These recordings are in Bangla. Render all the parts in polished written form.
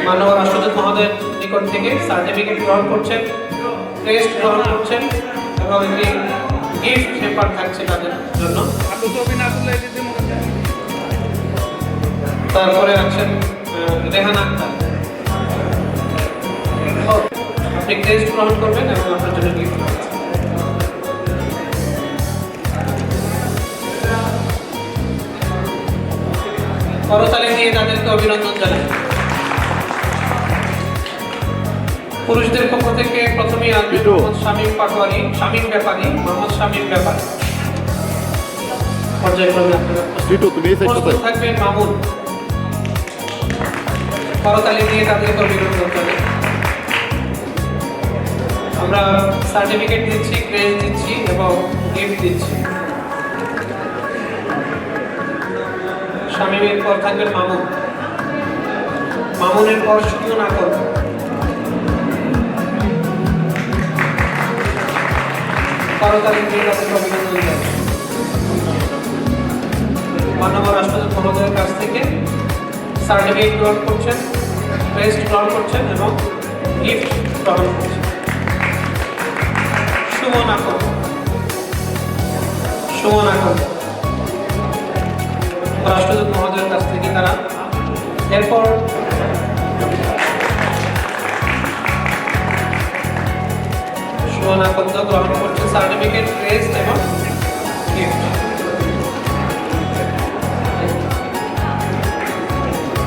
মাননীয় রাষ্ট্রদূত মহোদয়ের নিকট থেকে সার্টিফিকেট গ্রহণ করছেন, ক্রেস্ট গ্রহণ করছেন এবং একটি গিফট পেপার থাকছে তাদের জন্য। তারপরে আছেন রেহান আক্তার, আপনি ক্রেস্ট গ্রহণ করবেন এবং আপনার জন্য গিফট থাকছে। করতালি দিয়ে তাদেরকে অভিনন্দন জানাই। পুরুষদের পক্ষ থেকে প্রথমেই আসবে মোহাম্মদ শামীম পাটোয়ারি, শামীম ব্যাপারী, মোহাম্মদ শামীম ব্যাপারী। পর্যায়ক্রমে আপনারা প্রস্তুত থাকবেন মামুন। করতালি দিয়ে তাদেরকে অভিনন্দন জানাই। আমরা সার্টিফিকেট দিচ্ছি, ক্রেস্ট দিচ্ছি এবং গিফট দিচ্ছি। শামীমের পর থাকবেন মামুন, মামুনের পর সুমন আকর, করতালি দিয়ে তাদেরকে অভিনন্দন জানাই। মাননীয় রাষ্ট্রদূত মহোদয়ের কাছ থেকে সার্টিফিকেট গ্রহণ করছেন, ক্রেস্ট গ্রহণ করছেন এবং গিফট গ্রহণ করছেন। সুমন আকর, সুমন আকর রাষ্ট্রদূত মহোদয়ের কাছ থেকে তারা এরপর সুমন আকর গ্রহণ করছে সার্টিফিকেট, ক্রেস্ট এবং গিফট।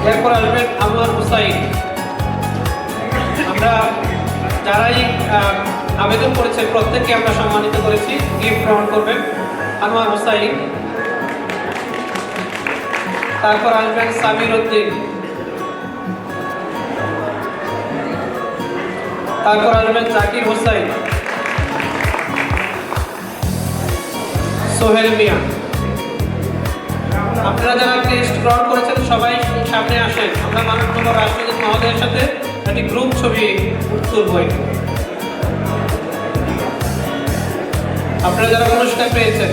এরপর আসবেন আনোয়ার হুসাইন। আমরা যারাই আবেদন করেছেন প্রত্যেককে আমরা সম্মানিত করেছি, গিফট গ্রহণ করবেন আনোয়ার হুসাইন। তারপর আসবেন সামির উদ্দিন, তারপর আসবেন জাকির হোসাইন, সোহেল মিয়া। আপনারা যারা ক্রেস্ট গ্রহণ করেছেন সবাই সামনে আসেন, আমরা মাননীয় রাষ্ট্রদূত মহোদয়ের সাথে একটি গ্রুপ ছবি তুলব। আপনারা যারা পুরস্কার পেয়েছেন